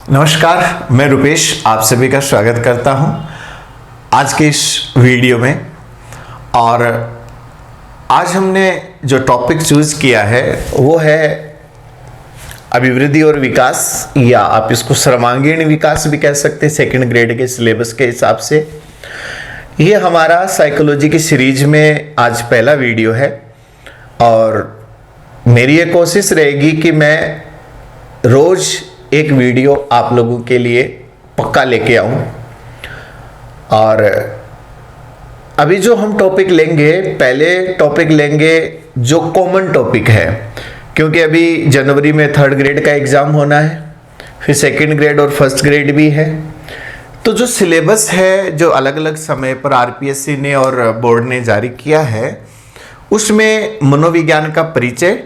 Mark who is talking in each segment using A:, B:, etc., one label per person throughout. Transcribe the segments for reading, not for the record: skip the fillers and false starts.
A: नमस्कार, मैं रुपेश आप सभी का स्वागत करता हूं आज के इस वीडियो में। और आज हमने जो टॉपिक चूज किया है वो है अभिवृद्धि और विकास, या आप इसको सर्वांगीण विकास भी कह सकते हैं सेकंड ग्रेड के सिलेबस के हिसाब से। ये हमारा साइकोलॉजी की सीरीज में आज पहला वीडियो है और मेरी ये कोशिश रहेगी कि मैं रोज एक वीडियो आप लोगों के लिए पक्का लेके आऊं। और अभी जो हम टॉपिक लेंगे, पहले टॉपिक लेंगे जो कॉमन टॉपिक है, क्योंकि अभी जनवरी में थर्ड ग्रेड का एग्जाम होना है, फिर सेकंड ग्रेड और फर्स्ट ग्रेड भी है। तो जो सिलेबस है जो अलग अलग समय पर आरपीएससी ने और बोर्ड ने जारी किया है, उसमें मनोविज्ञान का परिचय,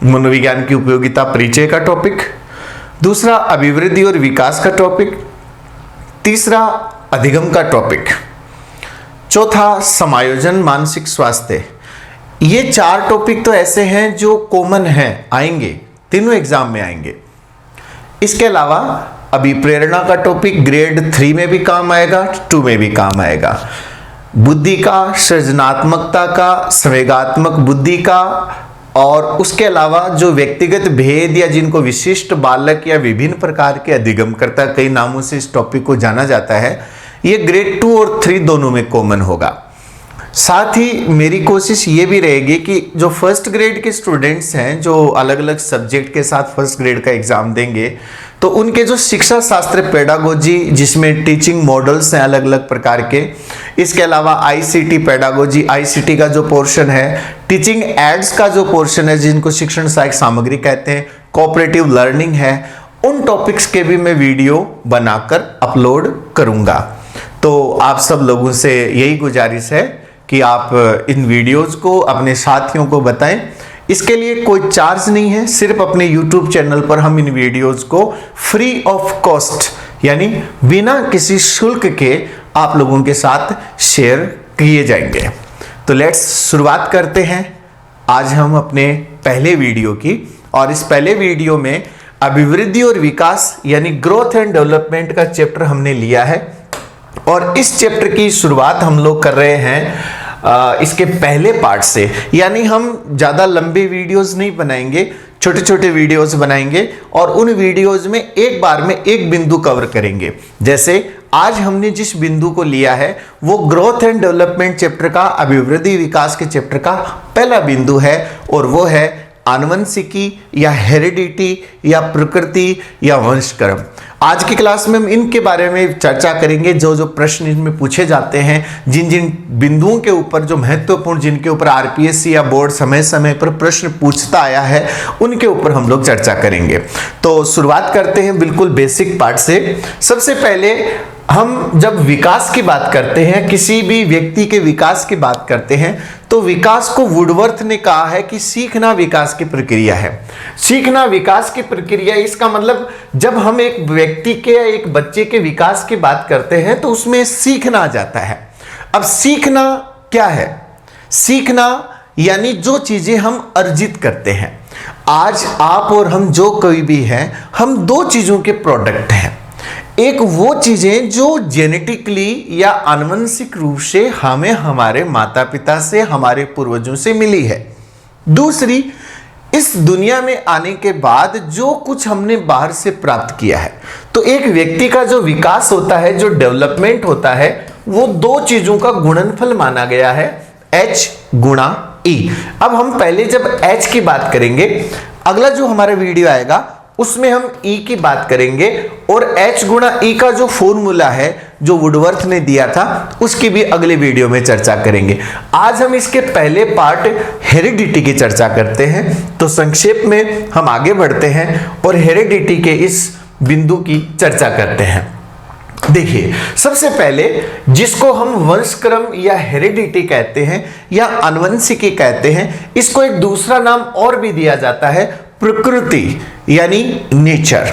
A: मनोविज्ञान की उपयोगिता परिचय का टॉपिक, दूसरा अभिवृद्धि और विकास का टॉपिक, तीसरा अधिगम का टॉपिक, चौथा समायोजन मानसिक स्वास्थ्य। ये चार टॉपिक तो ऐसे हैं जो कॉमन हैं, आएंगे, तीनों एग्जाम में आएंगे। इसके अलावा अभी प्रेरणा का टॉपिक ग्रेड 3 में भी काम आएगा, 2 में भी काम आएगा। बुद्धि का, सृजनात्मकता का, संवेगात्मक बुद्धि का, और उसके अलावा जो व्यक्तिगत भेद या जिनको विशिष्ट बालक या विभिन्न प्रकार के अधिगमकर्ता, कई नामों से इस टॉपिक को जाना जाता है, ये ग्रेड 2 और 3 दोनों में कॉमन होगा। साथ ही मेरी कोशिश ये भी रहेगी कि जो फर्स्ट ग्रेड के स्टूडेंट्स हैं जो अलग अलग सब्जेक्ट के साथ फर्स्ट ग्रेड का एग्जाम देंगे, तो उनके जो शिक्षा शास्त्र पेडागोजी, जिसमें टीचिंग मॉडल्स हैं अलग अलग प्रकार के, इसके अलावा आईसीटी पेडागोजी, आईसीटी का जो पोर्शन है, टीचिंग एड्स का जो पोर्शन है जिनको शिक्षण सहायक सामग्री कहते हैं, कोऑपरेटिव लर्निंग है, उन टॉपिक्स के भी मैं वीडियो बनाकर अपलोड करूंगा। तो आप सब लोगों से यही गुजारिश है कि आप इन वीडियोस को अपने साथियों को बताएं। इसके लिए कोई चार्ज नहीं है, सिर्फ अपने YouTube चैनल पर हम इन वीडियोस को फ्री ऑफ कॉस्ट, यानी बिना किसी शुल्क के आप लोगों के साथ शेयर किए जाएंगे। तो लेट्स शुरुआत करते हैं आज हम अपने पहले वीडियो की। और इस पहले वीडियो में अभिवृद्धि और विकास यानी ग्रोथ एंड डेवलपमेंट का चैप्टर हमने लिया है, और इस चैप्टर की शुरुआत हम लोग कर रहे हैं इसके पहले पार्ट से। यानी हम ज़्यादा लंबे वीडियोस नहीं बनाएंगे, छोटे छोटे वीडियोस बनाएंगे और उन वीडियोस में एक बार में एक बिंदु कवर करेंगे। जैसे आज हमने जिस बिंदु को लिया है वो ग्रोथ एंड डेवलपमेंट चैप्टर का, अभिवृद्धि विकास के चैप्टर का पहला बिंदु है, और वो है आनुवंशिकी या हेरिडिटी या प्रकृति या वंशक्रम। आज की क्लास में हम इनके बारे में चर्चा करेंगे, जो जो प्रश्न इनमें पूछे जाते हैं, जिन जिन बिंदुओं के ऊपर जो महत्वपूर्ण, जिनके ऊपर आरपीएससी या बोर्ड समय समय पर प्रश्न पूछता आया है, उनके ऊपर हम लोग चर्चा करेंगे। तो शुरुआत करते हैं बिल्कुल बेसिक पार्ट से। सबसे पहले हम जब विकास की बात करते हैं, किसी भी व्यक्ति के विकास की बात करते हैं, तो विकास को वुडवर्थ ने कहा है कि सीखना विकास की प्रक्रिया है। सीखना विकास की प्रक्रिया, इसका मतलब जब हम एक व्यक्ति के या एक बच्चे के विकास की बात करते हैं तो उसमें सीखना आ जाता है। अब सीखना क्या है? सीखना यानी जो चीजें हम अर्जित करते हैं। आज आप और हम जो कोई भी हैं, हम दो चीजों के प्रोडक्ट हैं। एक वो चीजें जो जेनेटिकली या आनुवंशिक रूप से हमें हमारे माता पिता से, हमारे पूर्वजों से मिली है। दूसरी, इस दुनिया में आने के बाद जो कुछ हमने बाहर से प्राप्त किया है। तो एक व्यक्ति का जो विकास होता है, जो डेवलपमेंट होता है, वो दो चीजों का गुणनफल माना गया है, H गुणा E। अब हम पहले जब H की बात करेंगे, अगला जो हमारा वीडियो आएगा उसमें हम E की बात करेंगे, और H गुणा E का जो फॉर्मूला है जो वुडवर्थ ने दिया था उसकी भी अगले वीडियो में चर्चा करेंगे। आज हम इसके पहले पार्ट हेरिडिटी की चर्चा करते हैं। तो संक्षेप में हम आगे बढ़ते हैं और हेरिडिटी के इस बिंदु की चर्चा करते हैं। देखिए, सबसे पहले जिसको हम वंशक्रम या हेरिडिटी कहते हैं या आनुवंशिकी कहते हैं, इसको एक दूसरा नाम और भी दिया जाता है, प्रकृति यानी नेचर।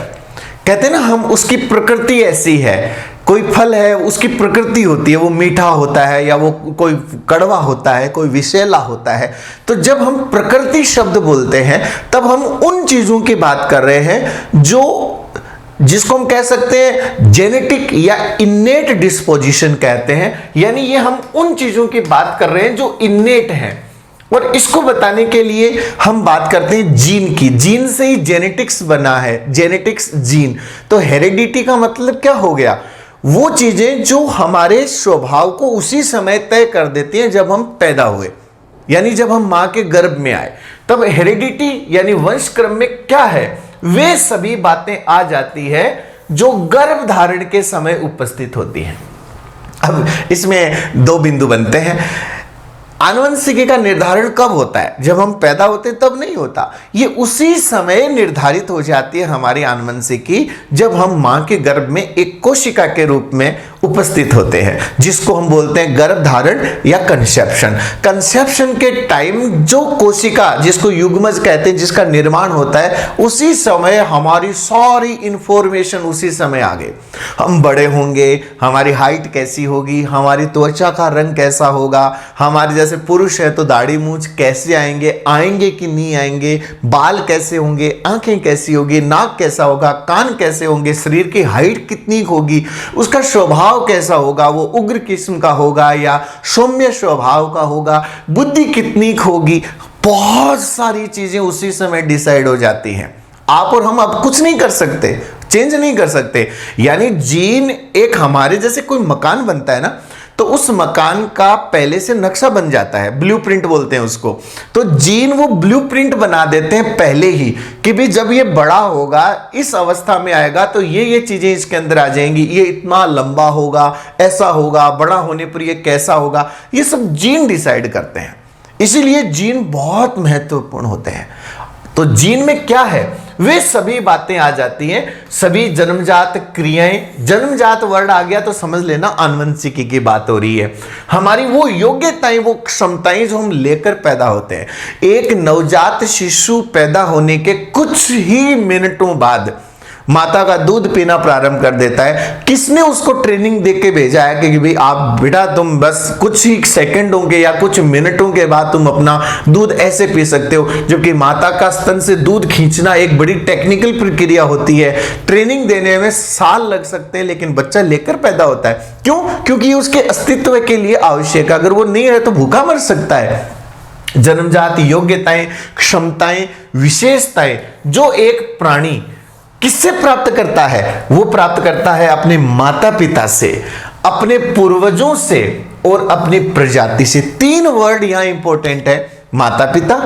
A: कहते हैं ना हम, उसकी प्रकृति ऐसी है। कोई फल है, उसकी प्रकृति होती है, वो मीठा होता है या वो कोई कड़वा होता है, कोई विषैला होता है। तो जब हम प्रकृति शब्द बोलते हैं तब हम उन चीजों की बात कर रहे हैं जो जिसको हम कह सकते हैं जेनेटिक या इन्नेट डिस्पोजिशन कहते हैं, यानी ये हम उन चीजों की बात कर रहे हैं जो इन्नेट हैं। और इसको बताने के लिए हम बात करते हैं जीन की। जीन से ही जेनेटिक्स बना है, जेनेटिक्स जीन। तो हेरिडिटी का मतलब क्या हो गया? वो चीजें जो हमारे स्वभाव को उसी समय तय कर देती हैं जब हम पैदा हुए, यानी जब हम मां के गर्भ में आए, तब हेरिडिटी यानी वंश क्रम में क्या है, वे सभी बातें आ जाती है जो गर्भ धारण के समय उपस्थित होती हैं। अब इसमें दो बिंदु बनते हैं। आनुवंशिकी का निर्धारण कब होता है? जब हम पैदा होते हैं तब नहीं होता, ये उसी समय निर्धारित हो जाती है हमारी आनुवंशिकी जब हम मां के गर्भ में एक कोशिका के रूप में उपस्थित होते हैं, जिसको हम बोलते हैं गर्भ धारण या कंसेप्शन। कंसेप्शन के टाइम जो कोशिका, जिसको युग्मज कहते हैं, जिसका निर्माण होता है, उसी समय हमारी सारी इंफॉर्मेशन उसी समय आ गए। हम बड़े होंगे, हमारी हाइट कैसी होगी, हमारी त्वचा का रंग कैसा होगा, हमारे जैसे पुरुष है तो दाढ़ी मूंछ कैसे आएंगे कि नहीं आएंगे, बाल कैसे होंगे, आंखें कैसी होगी, नाक कैसा होगा, कान कैसे होंगे, शरीर की हाइट कितनी होगी, उसका स्वभाव कैसा होगा, वो उग्र किस्म का होगा या सौम्य स्वभाव का होगा, बुद्धि कितनी होगी, बहुत सारी चीजें उसी समय डिसाइड हो जाती हैं। आप और हम अब कुछ नहीं कर सकते, चेंज नहीं कर सकते। यानी जीन एक हमारे जैसे कोई मकान बनता है ना, तो उस मकान का पहले से नक्शा बन जाता है, ब्लूप्रिंट बोलते हैं उसको। तो जीन वो ब्लूप्रिंट बना देते हैं पहले ही कि भी जब ये बड़ा होगा, इस अवस्था में आएगा तो ये चीजें इसके अंदर आ जाएंगी, ये इतना लंबा होगा, ऐसा होगा, बड़ा होने पर ये कैसा होगा, ये सब जीन डिसाइड करते हैं। इसीलिए जीन बहुत महत्वपूर्ण होते हैं। तो जीन में क्या है, वे सभी बातें आ जाती हैं, सभी जन्मजात क्रियाएं। जन्मजात वर्ड आ गया तो समझ लेना आनुवंशिकी की बात हो रही है। हमारी वो योग्यताएं, वो क्षमताएं जो हम लेकर पैदा होते हैं। एक नवजात शिशु पैदा होने के कुछ ही मिनटों बाद माता का दूध पीना प्रारंभ कर देता है। किसने उसको ट्रेनिंग दे के भेजा है कि भाई आप बेटा तुम बस कुछ ही सेकंडों के या कुछ मिनटों के बाद तुम अपना दूध ऐसे पी सकते हो, जबकि माता का स्तन से दूध खींचना एक बड़ी टेक्निकल प्रक्रिया होती है। ट्रेनिंग देने में साल लग सकते हैं, लेकिन बच्चा लेकर पैदा होता है। क्यों? क्योंकि उसके अस्तित्व के लिए आवश्यक है। अगर वो नहीं है तो भूखा मर सकता है। जन्मजात योग्यताएं, क्षमताएं, विशेषताएं जो एक प्राणी किससे प्राप्त करता है? वो प्राप्त करता है अपने माता पिता से, अपने पूर्वजों से और अपनी प्रजाति से। तीन वर्ड यहां इंपॉर्टेंट है, माता पिता,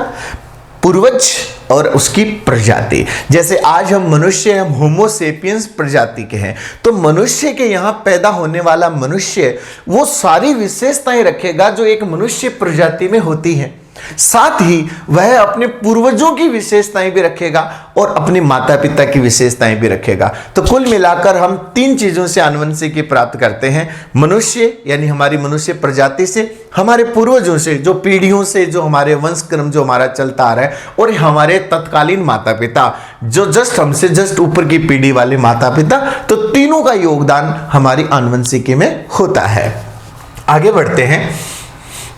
A: पूर्वज और उसकी प्रजाति। जैसे आज हम मनुष्य, हम होमो सेपियंस प्रजाति के हैं, तो मनुष्य के यहां पैदा होने वाला मनुष्य वो सारी विशेषताएं रखेगा जो एक मनुष्य प्रजाति में होती हैं। साथ ही वह अपने पूर्वजों की विशेषताएं भी रखेगा और अपने माता पिता की विशेषताएं भी रखेगा। तो कुल मिलाकर हम तीन चीजों से आनुवंशिकी प्राप्त करते हैं। मनुष्य यानी हमारी मनुष्य प्रजाति से, हमारे पूर्वजों से जो पीढ़ियों से जो हमारे वंश क्रम जो हमारा चलता आ रहा है, और हमारे तत्कालीन माता पिता जो जस्ट हमसे जस्ट ऊपर की पीढ़ी वाले माता पिता। तो तीनों का योगदान हमारी आनुवंशिकी में होता है। आगे बढ़ते हैं।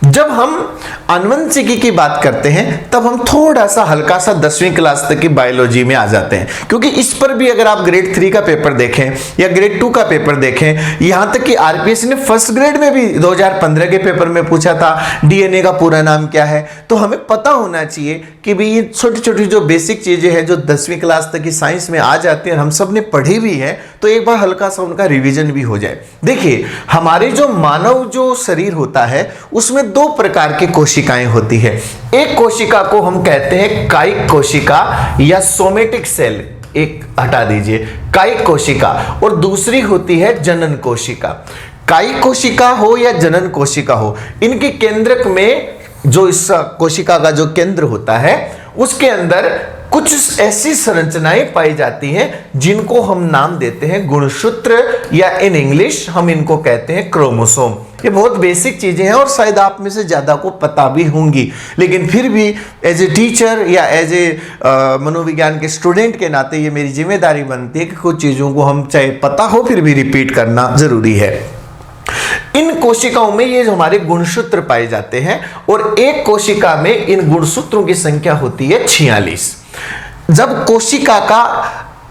A: जब हम आनुवंशिकी की बात करते हैं तब हम थोड़ा सा हल्का सा 10वीं क्लास तक की बायोलॉजी में आ जाते हैं, क्योंकि इस पर भी अगर आप ग्रेड 3 का पेपर देखें या ग्रेड 2 का पेपर देखें, यहां तक कि आरपीएससी ने फर्स्ट ग्रेड में भी 2015 के पेपर में पूछा था डीएनए का पूरा नाम क्या है। तो हमें पता होना चाहिए कि भाई ये छोटी छोटी जो बेसिक चीजें हैं जो 10वीं क्लास तक की साइंस में आ जाती है, हम सब ने पढ़ी भी है, तो एक बार हल्का सा उनका रिविजन भी हो जाए। देखिए, हमारे जो मानव जो शरीर होता है उसमें दो प्रकार की कोशिकाएं होती है। एक कोशिका को हम कहते हैं कायिक कोशिका या सोमेटिक सेल, एक हटा दीजिए, कायिक कोशिका, और दूसरी होती है जनन कोशिका। कायिक कोशिका हो या जनन कोशिका हो, इनके केंद्रक में जो इस कोशिका का जो केंद्र होता है उसके अंदर कुछ ऐसी संरचनाएं पाई जाती हैं जिनको हम नाम देते हैं गुणसूत्र, या इन इंग्लिश हम इनको कहते हैं क्रोमोसोम। ये बहुत बेसिक चीजें हैं और शायद आप में से ज्यादा को पता भी होंगी, लेकिन फिर भी एज ए टीचर या एज ए मनोविज्ञान के स्टूडेंट के नाते ये मेरी जिम्मेदारी बनती है कि कुछ चीजों को हम चाहे पता हो फिर भी रिपीट करना जरूरी है। इन कोशिकाओं में ये जो हमारे गुणसूत्र पाए जाते हैं, और एक कोशिका में इन गुणसूत्रों की संख्या होती है 46। जब कोशिका का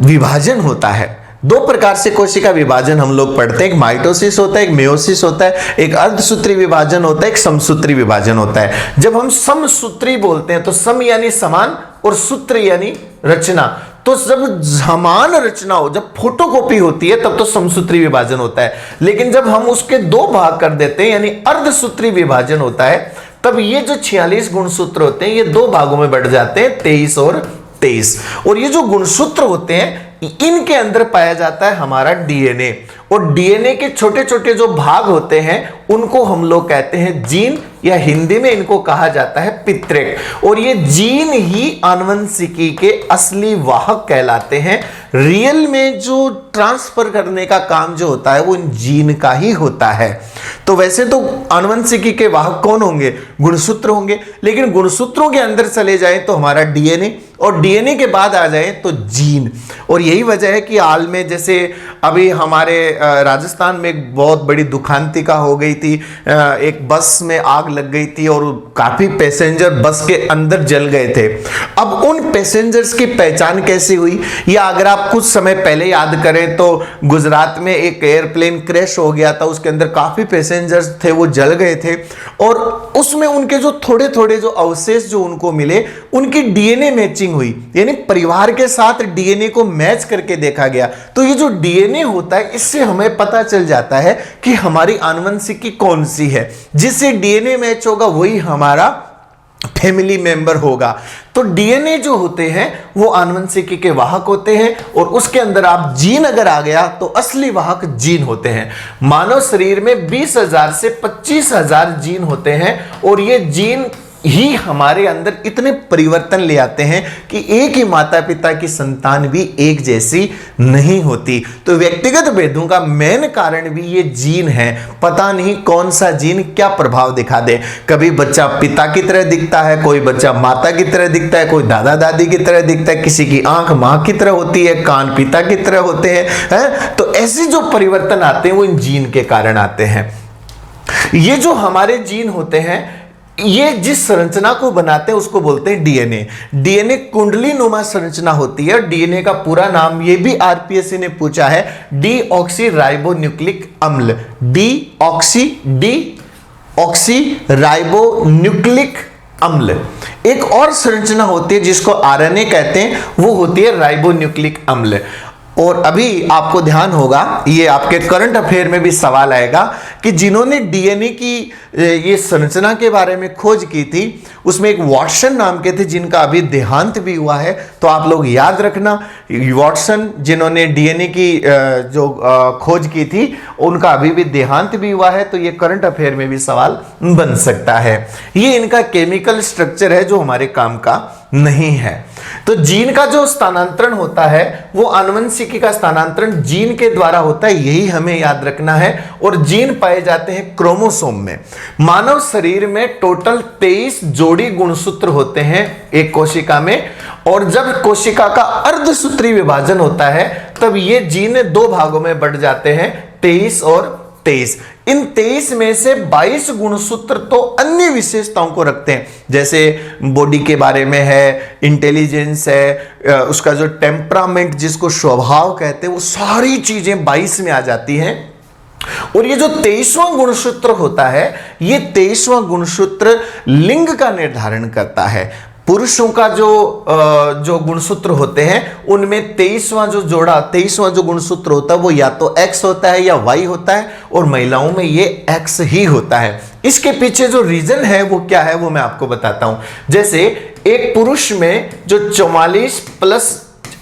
A: विभाजन होता है, दो प्रकार से कोशिका विभाजन हम लोग पढ़ते हैं, एक माइटोसिस होता है, एक मेयोसिस होता है, एक अर्धसूत्री विभाजन होता है, एक समसूत्री विभाजन होता है। जब हम समसूत्री बोलते हैं तो सम यानी समान और सूत्र यानी रचना, तो जब समान रचना हो, जब फोटोकॉपी होती है तब तो समसूत्री विभाजन होता है। लेकिन जब हम उसके दो भाग कर देते हैं यानी अर्धसूत्री विभाजन होता है, तब ये जो 46 गुणसूत्र होते हैं ये दो भागों में बढ़ जाते हैं, 23 और 23। और ये जो गुणसूत्र होते हैं इनके अंदर पाया जाता है हमारा डीएनए, और डीएनए के छोटे छोटे जो भाग होते हैं उनको हम लोग कहते हैं जीन, या हिंदी में इनको कहा जाता है पितृक। और ये जीन ही आनुवंशिकी के असली वाहक कहलाते हैं। रियल में जो ट्रांसफर करने का काम जो होता है वो इन जीन का ही होता है। तो वैसे तो आनुवंशिकी के वाहक कौन होंगे? गुणसूत्र होंगे, लेकिन गुणसूत्रों के अंदर चले जाए तो हमारा डीएनए, और डीएनए के बाद आ जाए तो जीन। और यही वजह है कि हाल में जैसे अभी हमारे राजस्थान में एक बहुत बड़ी दुखांतिका हो गई थी, एक बस में आग लग गई थी और काफी पैसेंजर बस के अंदर जल गए थे। अब उन पैसेंजर्स की पहचान कैसे हुई? या अगर आप कुछ समय पहले याद करें तो गुजरात में एक एयरप्लेन क्रैश हो गया था, उसके अंदर काफी पैसेंजर्स थे, वो जल गए थे, और उसमें उनके जो थोड़े थोड़े जो अवशेष जो उनको मिले उनकी डीएनए मैचिंग हुई, यानी परिवार के साथ डीएनए को मैच करके देखा गया। तो ये जो डीएनए होता है इससे हमें पता चल जाता है कि हमारी आनुवंशिकी कौन सी है। जिससे डीएनए मैच होगा वही हमारा फैमिली मेंबर होगा। तो डीएनए जो होते हैं वो आनुवंशिकी के वाहक होते हैं, और उसके अंदर आप जीन अगर आ गया तो असली वाहक जीन होते हैं। मानव शरीर में 20,000 से 25,000 जीन होते हैं, और ये जीन ही हमारे अंदर इतने परिवर्तन ले आते हैं कि एक ही माता पिता की संतान भी एक जैसी नहीं होती। तो व्यक्तिगत भेदों का मेन कारण भी ये जीन है। पता नहीं कौन सा जीन क्या प्रभाव दिखा दे। कभी बच्चा पिता की तरह दिखता है, कोई बच्चा माता की तरह दिखता है, कोई दादा दादी की तरह दिखता है, किसी की आंख मां की तरह होती है, कान पिता की तरह होते हैं। तो ऐसे जो परिवर्तन आते हैं वो इन जीन के कारण आते हैं। ये जो हमारे जीन होते हैं ये जिस संरचना को बनाते हैं उसको बोलते हैं डीएनए। डीएनए कुंडली नुमा संरचना होती है। डीएनए का पूरा नाम ये भी आरपीएससी ने पूछा है, डीऑक्सी राइबोन्यूक्लिक अम्ल। डीऑक्सी राइबोन्यूक्लिक अम्ल। एक और संरचना होती है जिसको आरएनए कहते हैं, वो होती है राइबोन्यूक्लिक अम्ल। और अभी आपको ध्यान होगा, ये आपके करंट अफेयर में भी सवाल आएगा कि जिन्होंने डीएनए की ये संरचना के बारे में खोज की थी उसमें एक वाटसन नाम के थे जिनका अभी देहांत भी हुआ है। तो आप लोग याद रखना, वाटसन जिन्होंने डीएनए की जो खोज की थी उनका अभी भी देहांत भी हुआ है। तो ये करंट अफेयर में भी सवाल बन सकता है। ये इनका केमिकल स्ट्रक्चर है जो हमारे काम का नहीं है। तो जीन का जो स्थानांतरण होता है वो आनुवंशिकी का स्थानांतरण जीन के द्वारा होता है, यही हमें याद रखना है। और जीन पाए जाते हैं क्रोमोसोम में। मानव शरीर में टोटल 23 जोड़ी गुणसूत्र होते हैं एक कोशिका में, और जब कोशिका का अर्धसूत्री विभाजन होता है तब ये जीन दो भागों में बढ़ जाते हैं, 23 और 23। इन 23 में से 22 गुणसूत्र तो अन्य विशेषताओं को रखते हैं, जैसे बॉडी के बारे में है, इंटेलिजेंस है, उसका जो टेम्परामेंट जिसको स्वभाव कहते हैं, वो सारी चीजें 22 में आ जाती हैं। और ये जो 23वां गुणसूत्र होता है, ये 23वां गुणसूत्र लिंग का निर्धारण करता है। पुरुषों का जो गुणसूत्र होते हैं उनमें 23वां जो गुणसूत्र होता है वो या तो X होता है या Y होता है, और महिलाओं में ये X ही होता है। इसके पीछे जो रीजन है वो क्या है वो मैं आपको बताता हूं। जैसे एक पुरुष में जो 44 प्लस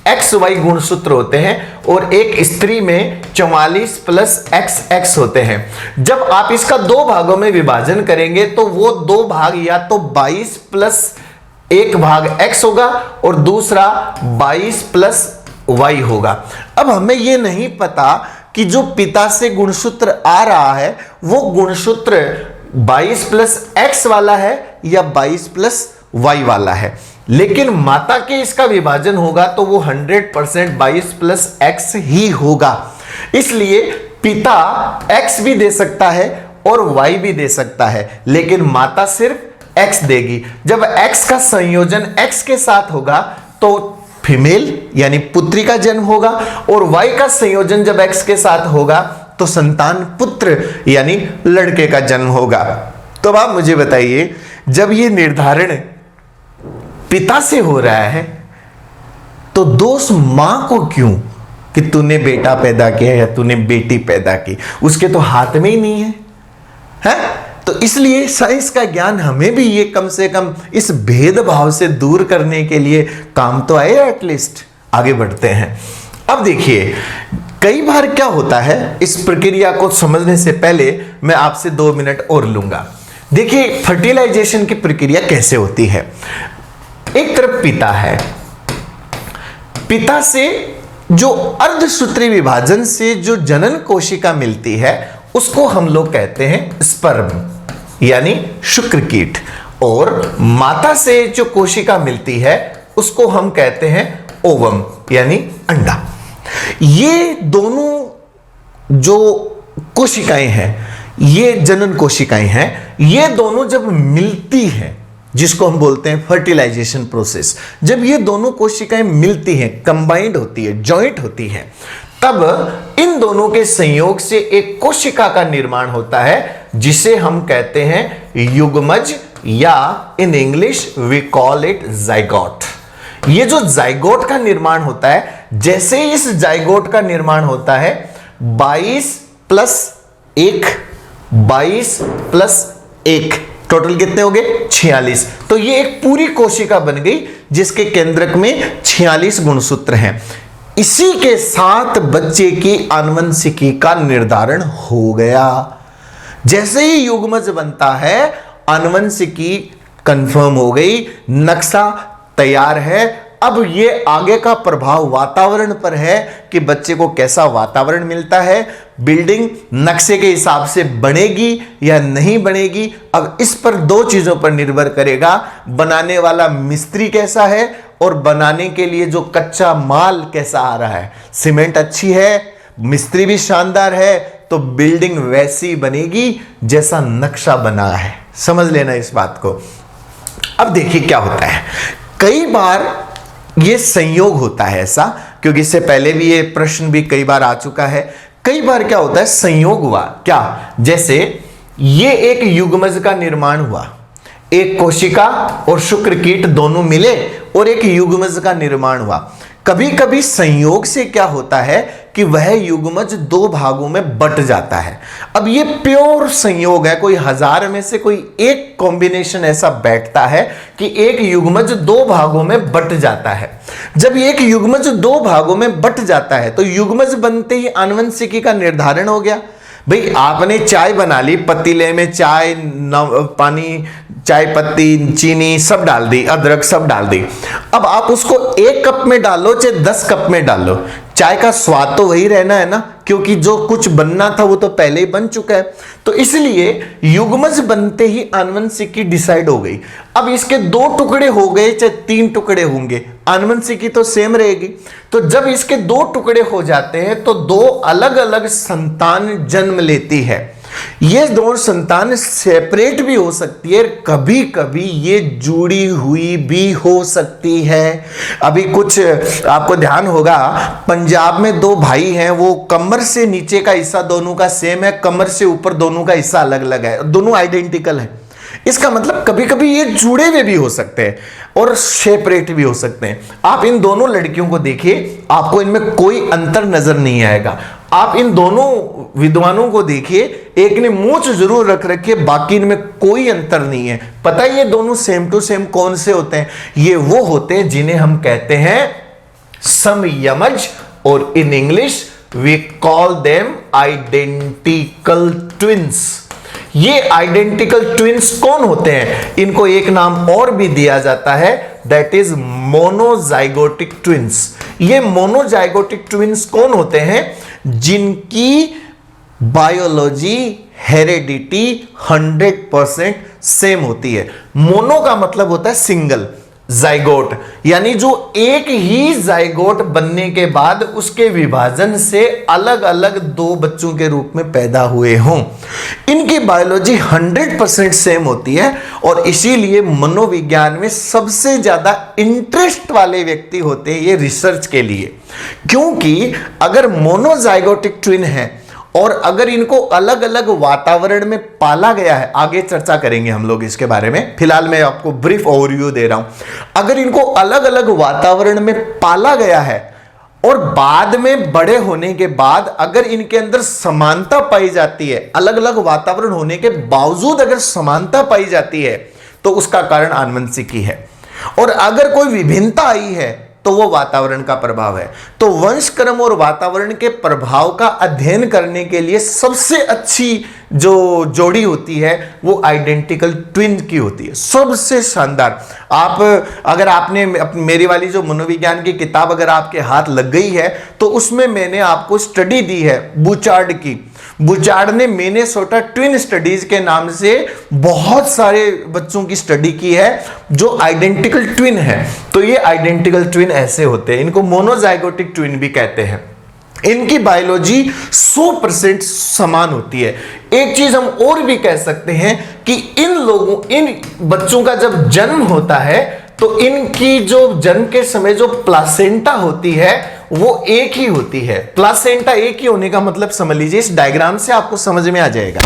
A: XY गुणसूत्र होते हैं और एक स्त्री में 44 प्लस XX होते हैं। जब आप इसका दो भागों में विभाजन करेंगे तो वो दो भाग या तो 22 प्लस एक भाग X होगा और दूसरा 22 प्लस Y होगा। अब हमें ये नहीं पता कि जो पिता से गुणसूत्र आ रहा है वो गुणसूत्र 22 प्लस X वाला है या 22 प्लस Y वाला है, लेकिन माता के इसका विभाजन होगा तो वो 100% 22 प्लस X ही होगा। इसलिए पिता X भी दे सकता है और Y भी दे सकता है, लेकिन माता सिर्फ X देगी। जब X का संयोजन X के साथ होगा तो फीमेल यानी पुत्री का जन्म होगा, और Y का संयोजन जब X के साथ होगा तो संतान पुत्र यानी लड़के का जन्म होगा। तो अब आप मुझे बताइए, जब ये निर्धारण पिता से हो रहा है तो दोष मां को क्यों कि तूने बेटा पैदा किया या तूने बेटी पैदा की? उसके तो हाथ में ही नहीं है? तो इसलिए साइंस का ज्ञान हमें भी ये कम से कम इस भेदभाव से दूर करने के लिए काम तो आए एटलीस्ट। आगे बढ़ते हैं। अब देखिए, कई बार क्या होता है, इस प्रक्रिया को समझने से पहले मैं आपसे 2 मिनट और लूंगा। देखिए फर्टिलाइजेशन की प्रक्रिया कैसे होती है। एक तरफ पिता है, पिता से जो अर्धसूत्री विभाजन से जो जनन कोशिका मिलती है उसको हम लोग कहते हैं स्पर्म यानी शुक्रकीट, और माता से जो कोशिका मिलती है उसको हम कहते हैं ओवम यानी अंडा। ये दोनों जो कोशिकाएं हैं, ये जनन कोशिकाएं हैं, ये दोनों जब मिलती हैं जिसको हम बोलते हैं फर्टिलाइजेशन प्रोसेस, जब ये दोनों कोशिकाएं मिलती हैं, कंबाइंड होती है, जॉइंट होती हैं, तब इन दोनों के संयोग से एक कोशिका का निर्माण होता है जिसे हम कहते हैं युग्मज, या in English we call it zygote. ये जो जाइगोट का निर्माण होता है, जैसे इस जाइगोट का निर्माण होता है 22 + 1 22 + 1 टोटल कितने हो गए? 46। तो ये एक पूरी कोशिका बन गई जिसके केंद्रक में 46 गुणसूत्र हैं। इसी के साथ बच्चे की आनुवंशिकी का निर्धारण हो गया। जैसे ही युग्मज बनता है, आनुवंशिकी कंफर्म हो गई, नक्शा तैयार है। अब ये आगे का प्रभाव वातावरण पर है कि बच्चे को कैसा वातावरण मिलता है, बिल्डिंग नक्शे के हिसाब से बनेगी या नहीं बनेगी। अब इस पर 2 चीजों पर निर्भर करेगा, बनाने वाला मिस्त्री कैसा है और बनाने के लिए जो कच्चा माल कैसा आ रहा है। सीमेंट अच्छी है, मिस्त्री भी शानदार है, तो बिल्डिंग वैसी बनेगी जैसा नक्शा बना है। समझ लेना इस बात को। अब देखिए क्या होता है, कई बार ये संयोग होता है ऐसा, क्योंकि इससे पहले भी ये प्रश्न भी कई बार आ चुका है। कई बार क्या होता है, संयोग हुआ क्या, जैसे ये एक युग्मज का निर्माण हुआ, एक कोशिका और शुक्रकीट दोनों मिले और एक युग्मज का निर्माण हुआ। कभी कभी संयोग से क्या होता है कि वह युग्मज 2 भागों में बट जाता है। अब ये प्योर संयोग है, कोई 1000 में से कोई एक कॉम्बिनेशन ऐसा बैठता है कि एक युग्मज 2 भागों में बट जाता है। जब एक युग्मज 2 भागों में बट जाता है तो युग्मज बनते ही आनुवंशिकी का निर्धारण हो गया। भाई आपने चाय बना ली, पतीले में चाय, पानी, चाय पत्ती, चीनी सब डाल दी, अदरक सब डाल दी। अब आप उसको 1 कप में डालो चाहे 10 कप में डालो, चाय का स्वाद तो वही रहना है ना, क्योंकि जो कुछ बनना था वो तो पहले ही बन चुका है। तो इसलिए युग्मज बनते ही आनुवंशिकी डिसाइड हो गई। अब इसके 2 टुकड़े हो गए चाहे 3 टुकड़े होंगे, आनुवंशिकी तो सेम रहेगी। तो जब इसके 2 टुकड़े हो जाते हैं तो 2 अलग अलग संतान जन्म लेती है। ये 2 संतान सेपरेट भी हो सकती है, कभी कभी ये जुड़ी हुई भी हो सकती है। अभी कुछ आपको ध्यान होगा, पंजाब में 2 भाई हैं, वो कमर से नीचे का हिस्सा दोनों का सेम है, कमर से ऊपर दोनों का हिस्सा अलग अलग है, दोनों आइडेंटिकल है। इसका मतलब कभी कभी ये जुड़े हुए भी हो सकते हैं और सेपरेट भी हो सकते हैं। आप इन दोनों लड़कियों को देखिए, आपको इनमें कोई अंतर नजर नहीं आएगा। आप इन दोनों विद्वानों को देखिए, एक ने मूंछ जरूर रख रखी है, बाकी इनमें कोई अंतर नहीं है। पता है ये दोनों सेम टू सेम कौन से होते हैं? ये वो होते हैं जिन्हें हम कहते हैं समयमज, और in English we call them identical twins. ये आइडेंटिकल ट्विंस कौन होते हैं? इनको एक नाम और भी दिया जाता है, दैट इज मोनोजाइगोटिक ट्विंस। ये मोनोजाइगोटिक ट्विंस कौन होते हैं? जिनकी बायोलॉजी, हेरेडिटी 100% सेम होती है। मोनो का मतलब होता है सिंगल, जाइगोट, यानी जो एक ही जाइगोट बनने के बाद उसके विभाजन से अलग अलग दो बच्चों के रूप में पैदा हुए हों। इनकी बायोलॉजी 100% सेम होती है और इसीलिए मनोविज्ञान में सबसे ज्यादा इंटरेस्ट वाले व्यक्ति होते हैं ये रिसर्च के लिए, क्योंकि अगर मोनोजाइगोटिक ट्विन है और अगर इनको अलग अलग वातावरण में पाला गया है, आगे चर्चा करेंगे हम लोग इसके बारे में, फिलहाल मैं आपको ब्रीफ ओवरव्यू दे रहा हूं। अगर इनको अलग अलग वातावरण में पाला गया है और बाद में बड़े होने के बाद अगर इनके अंदर समानता पाई जाती है, अलग अलग वातावरण होने के बावजूद अगर समानता पाई जाती है तो उसका कारण आनुवंशिकी है, और अगर कोई विभिन्नता आई है तो वो वातावरण का प्रभाव है। तो वंशक्रम और वातावरण के प्रभाव का अध्ययन करने के लिए सबसे अच्छी जो जोड़ी होती है वो आइडेंटिकल ट्विन की होती है, सबसे शानदार। आप अगर आपने मेरी वाली जो मनोविज्ञान की किताब अगर आपके हाथ लग गई है तो उसमें मैंने आपको स्टडी दी है बुचार्ड की। बुचार्ड ने मिनेसोटा ट्विन स्टडीज के नाम से बहुत सारे बच्चों की स्टडी की है जो आइडेंटिकल ट्विन है। तो ये आइडेंटिकल ट्विन ऐसे होते हैं, इनको मोनोजाइगोटिक ट्विन भी कहते हैं। इनकी बायोलॉजी 100% समान होती है। एक चीज हम और भी कह सकते हैं कि इन बच्चों का जब जन्म होता है तो इनकी जो जन्म के समय जो प्लासेंटा होती है वो एक ही होती है। प्लासेंटा एक ही होने का मतलब समझ लीजिए, इस डायग्राम से आपको समझ में आ जाएगा।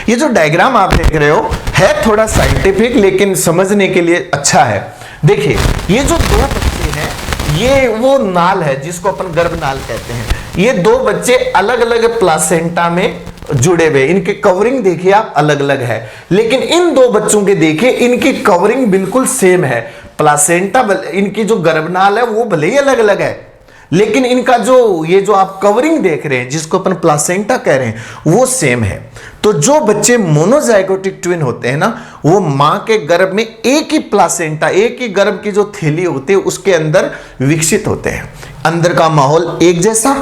A: ये जो डायग्राम आप देख रहे हो है थोड़ा साइंटिफिक लेकिन समझने के लिए अच्छा है। देखिए ये जो दो बच्चे हैं ये वो नाल है जिसको अपन गर्भनाल कहते हैं। ये दो बच्चे अलग अलग प्लासेंटा में जुड़े हुए, इनके कवरिंग देखिए आप अलग अलग है, लेकिन इन दो बच्चों के देखिए इनकी कवरिंग बिल्कुल सेम है। प्लासेंटा इनकी जो गर्भनाल है वो भले ही अलग अलग है लेकिन इनका जो ये जो आप कवरिंग देख रहे हैं जिसको अपन प्लासेंटा कह रहे हैं वो सेम है। तो जो बच्चे मोनोजाइगोटिक ट्विन होते हैं ना वो मां के गर्भ में एक ही प्लासेंटा, एक ही गर्भ की जो थैली होती है उसके अंदर विकसित होते हैं। अंदर का माहौल एक जैसा,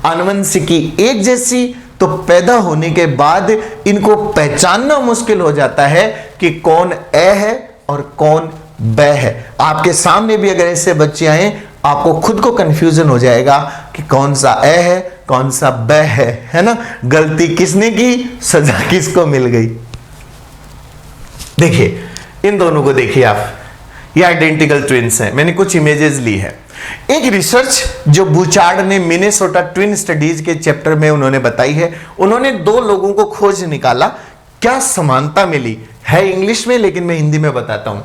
A: आनुवंशिकी एक जैसी, तो पैदा होने के बाद इनको पहचानना मुश्किल हो जाता है कि कौन ए है और कौन ब है। आपके सामने भी अगर ऐसे बच्चे आए आपको खुद को कंफ्यूजन हो जाएगा कि कौन सा ए है कौन सा ब है ना। गलती किसने की, सजा किसको मिल गई। देखिए इन दोनों को देखिए आप, ये आइडेंटिकल ट्विन्स हैं। मैंने कुछ इमेजेस ली है। एक रिसर्च जो बुचार्ड ने मिनेसोटा ट्विन स्टडीज के चैप्टर में उन्होंने बताई है, उन्होंने दो लोगों को खोज निकाला, क्या समानता मिली है इंग्लिश में लेकिन मैं हिंदी में बताता हूं।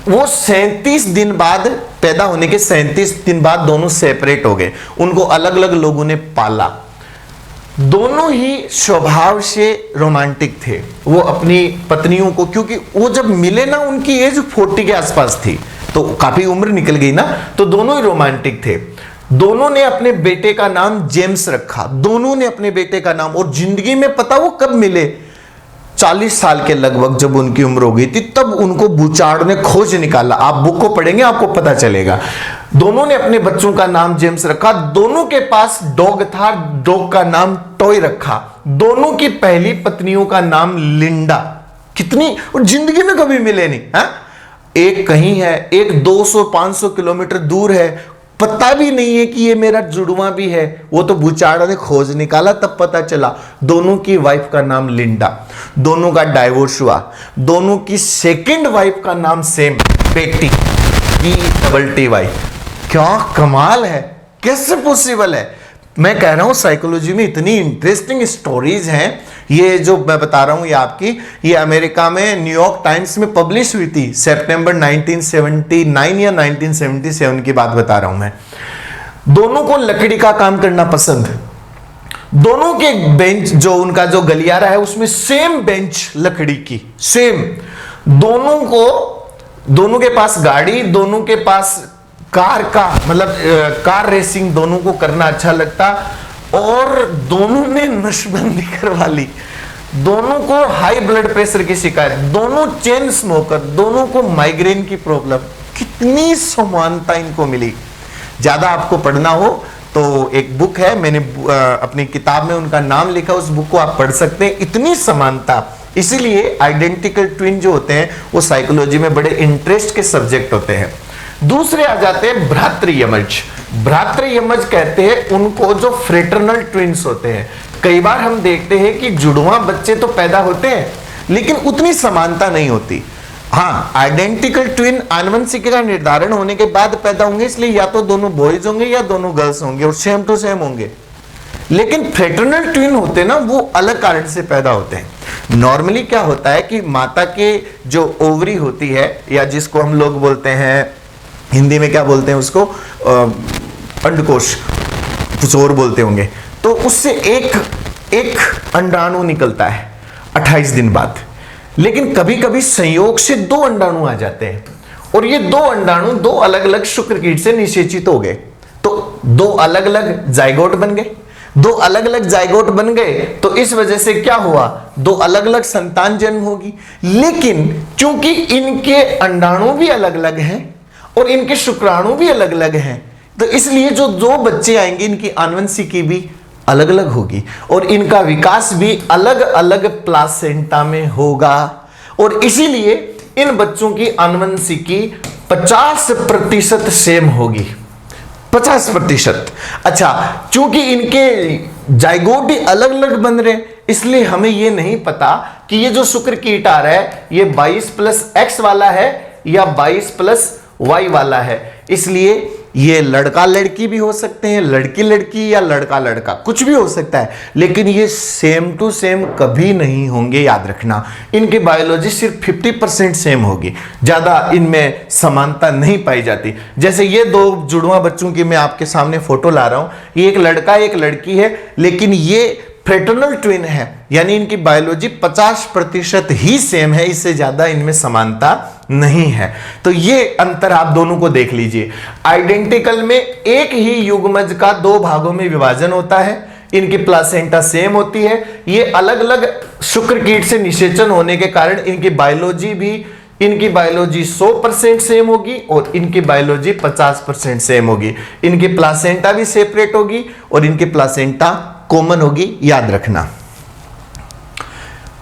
A: वो 37 दिन बाद, पैदा होने के 37 दिन बाद दोनों सेपरेट हो गए। उनको अलग अलग लोगों ने पाला। दोनों ही स्वभाव से रोमांटिक थे। वो अपनी पत्नियों को, क्योंकि वो जब मिले ना उनकी एज 40 के आसपास थी तो काफी उम्र निकल गई ना, तो दोनों ही रोमांटिक थे। दोनों ने अपने बेटे का नाम जेम्स रखा, दोनों ने अपने बेटे का नाम। और जिंदगी में पता वो कब मिले, 40 साल के लगभग जब उनकी उम्र हो गई थी तब उनको बुचार्ड ने खोज निकाला। आप बुक को पढ़ेंगे आपको पता चलेगा। दोनों ने अपने बच्चों का नाम जेम्स रखा। दोनों के पास डॉग था, डॉग का नाम टॉय रखा। दोनों की पहली पत्नियों का नाम लिंडा। कितनी, और जिंदगी में कभी मिले नहीं है। एक कहीं है, एक 200-500 किलोमीटर दूर है, पता भी नहीं है कि ये मेरा जुड़वा भी है। वो तो बुचार्ड ने खोज निकाला तब पता चला। दोनों की वाइफ का नाम लिंडा। दोनों का डाइवोर्स हुआ। दोनों की सेकंड वाइफ का नाम सेम, बेटी, PTY। क्या कमाल है, कैसे पॉसिबल है। मैं कह रहा हूं साइकोलॉजी में इतनी इंटरेस्टिंग स्टोरीज हैं। ये जो मैं बता रहा हूं ये आपकी, ये अमेरिका में न्यूयॉर्क टाइम्स में पब्लिश हुई थी सितंबर 1979 या 1977 की बात बता रहा हूं मैं। दोनों को लकड़ी का काम करना पसंद। दोनों के बेंच, जो उनका जो गलियारा है उसमें सेम बेंच लकड़ी की, सेम। दोनों के पास गाड़ी, दोनों के पास कार का मतलब कार रेसिंग दोनों को करना अच्छा लगता। और दोनों ने नशबंदी करवा ली। दोनों को हाई ब्लड प्रेशर की शिकायत, दोनों चेन स्मोकर, दोनों को माइग्रेन की प्रॉब्लम। कितनी समानता इनको मिली। ज्यादा आपको पढ़ना हो तो एक बुक है, मैंने अपनी किताब में उनका नाम लिखा, उस बुक को आप पढ़ सकते हैं। इतनी समानता, इसीलिए आइडेंटिकल ट्विन जो होते हैं वो साइकोलॉजी में बड़े इंटरेस्ट के सब्जेक्ट होते हैं। दूसरे आ जाते हैं भ्रातृयमज। भ्रातृयमज कहते हैं उनको जो फ्रेटर्नल ट्विंस होते हैं। कई बार हम देखते हैं कि जुड़वा बच्चे तो पैदा होते हैं लेकिन उतनी समानता नहीं होती। हाँ, आइडेंटिकल ट्विन आनुवंशिकी का निर्धारण होने के बाद पैदा होंगे, इसलिए या तो दोनों बॉयज होंगे या दोनों गर्ल्स होंगे और सेम टू सेम होंगे। लेकिन फ्रेटर्नल ट्विन होते ना, वो अलग कारण से पैदा होते हैं। नॉर्मली क्या होता है कि माता के जो ओवरी होती है, या जिसको हम लोग बोलते हैं हिंदी में क्या बोलते हैं उसको, अंडकोश कुछ और बोलते होंगे, तो उससे एक अंडाणु निकलता है 28 दिन बाद। लेकिन कभी कभी संयोग से 2 अंडाणु आ जाते हैं और ये 2 अंडाणु 2 अलग अलग शुक्रकीट से निषेचित हो गए, तो 2 अलग अलग जाइगोट बन गए। 2 अलग अलग जाइगोट बन गए तो इस वजह से क्या हुआ, 2 अलग अलग संतान जन्म होगी। लेकिन क्योंकि इनके अंडाणु भी अलग अलग हैं और इनके शुक्राणु भी अलग अलग हैं, तो इसलिए जो 2 बच्चे आएंगे इनकी आनुवंशिकी भी अलग अलग होगी और इनका विकास भी अलग अलग प्लासेंटा में होगा। और इसीलिए इन बच्चों की आनुवंशिकी 50% सेम होगी, 50%। अच्छा, चूंकि इनके जाइगोट ही अलग अलग बन रहे, इसलिए हमें ये नहीं पता कि ये जो शुक्रकीट आ रहा है ये 22+X वाला है या 22+Y वाला है। इसलिए ये लड़का लड़की भी हो सकते हैं, लड़की लड़की या लड़का लड़का, कुछ भी हो सकता है, लेकिन ये सेम टू सेम कभी नहीं होंगे। याद रखना, इनकी बायोलॉजी सिर्फ 50% सेम होगी, ज्यादा इनमें समानता नहीं पाई जाती। जैसे ये 2 जुड़वा बच्चों की मैं आपके सामने फोटो ला रहा हूं, ये एक लड़का एक लड़की है, लेकिन ये फ्रेटर्नल ट्विन है, यानी इनकी बायोलॉजी 50% ही सेम है, इससे ज्यादा इनमें समानता नहीं है। तो ये अंतर आप दोनों को देख लीजिए। आइडेंटिकल में एक ही युग्मज का 2 भागों में विभाजन होता है, इनकी प्लासेंटा सेम होती है। ये अलग अलग शुक्रकीट से निषेचन होने के कारण इनकी बायोलॉजी 100% सेम होगी और इनकी बायोलॉजी 50% सेम होगी। इनकी प्लासेंटा भी सेपरेट होगी और इनकी प्लासेंटा कॉमन होगी, याद रखना।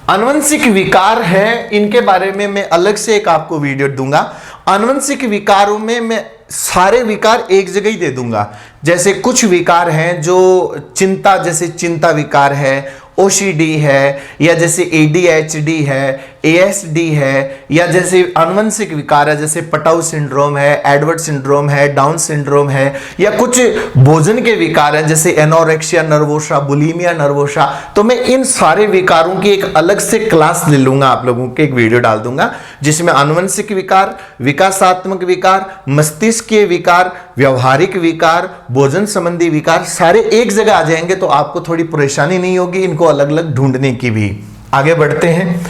A: आनुवंशिक विकार है, इनके बारे में मैं अलग से एक आपको वीडियो दूंगा। आनुवंशिक विकारों में मैं सारे विकार एक जगह ही दे दूंगा। जैसे कुछ विकार हैं जो चिंता, जैसे चिंता विकार है, OCD है, या जैसे ADHD है, ASD है, या जैसे आनुवंशिक विकार है जैसे पटाउ सिंड्रोम है, एडवर्ड सिंड्रोम है, डाउन सिंड्रोम है, या कुछ भोजन के विकार हैं जैसे एनोरेक्सिया नर्वोसा, बुलिमिया नर्वोसा। तो मैं इन सारे विकारों की एक अलग से क्लास ले लूंगा, आप लोगों के एक वीडियो डाल दूंगा जिसमें आनुवंशिक विकार, विकासात्मक विकार, मस्तिष्कीय विकार, व्यवहारिक विकार, भोजन संबंधी विकार सारे एक जगह आ जाएंगे, तो आपको थोड़ी परेशानी नहीं होगी इनको अलग अलग ढूंढने की भी। आगे बढ़ते हैं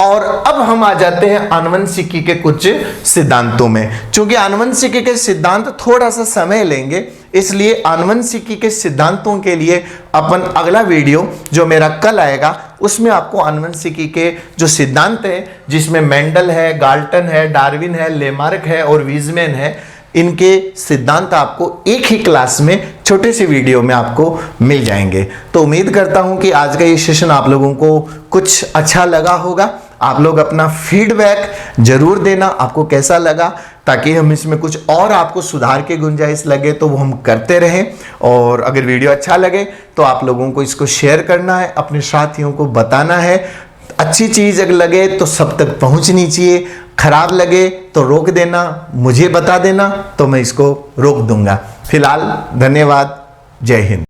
A: और अब हम आ जाते हैं आनुवंशिकी के कुछ सिद्धांतों में। क्योंकि आनुवंशिकी के सिद्धांत थोड़ा सा समय लेंगे, इसलिए आनुवंशिकी के सिद्धांतों के लिए अपन अगला वीडियो जो मेरा कल आएगा उसमें आपको आनुवंशिकी के जो सिद्धांत है, जिसमें मेंडल है, गाल्टन है, डार्विन है, लेमार्क है और वीजमैन है, इनके सिद्धांत आपको एक ही क्लास में छोटे से वीडियो में आपको मिल जाएंगे। तो उम्मीद करता हूं कि आज का ये सेशन आप लोगों को कुछ अच्छा लगा होगा। आप लोग अपना फीडबैक जरूर देना, आपको कैसा लगा, ताकि हम इसमें कुछ और आपको सुधार की गुंजाइश लगे तो वो हम करते रहें। और अगर वीडियो अच्छा लगे तो आप लोगों को इसको शेयर करना है, अपने साथियों को बताना है। अच्छी चीज अगर लगे तो सब तक पहुंचनी चाहिए, खराब लगे तो रोक देना, मुझे बता देना तो मैं इसको रोक दूंगा। फिलहाल धन्यवाद, जय हिंद।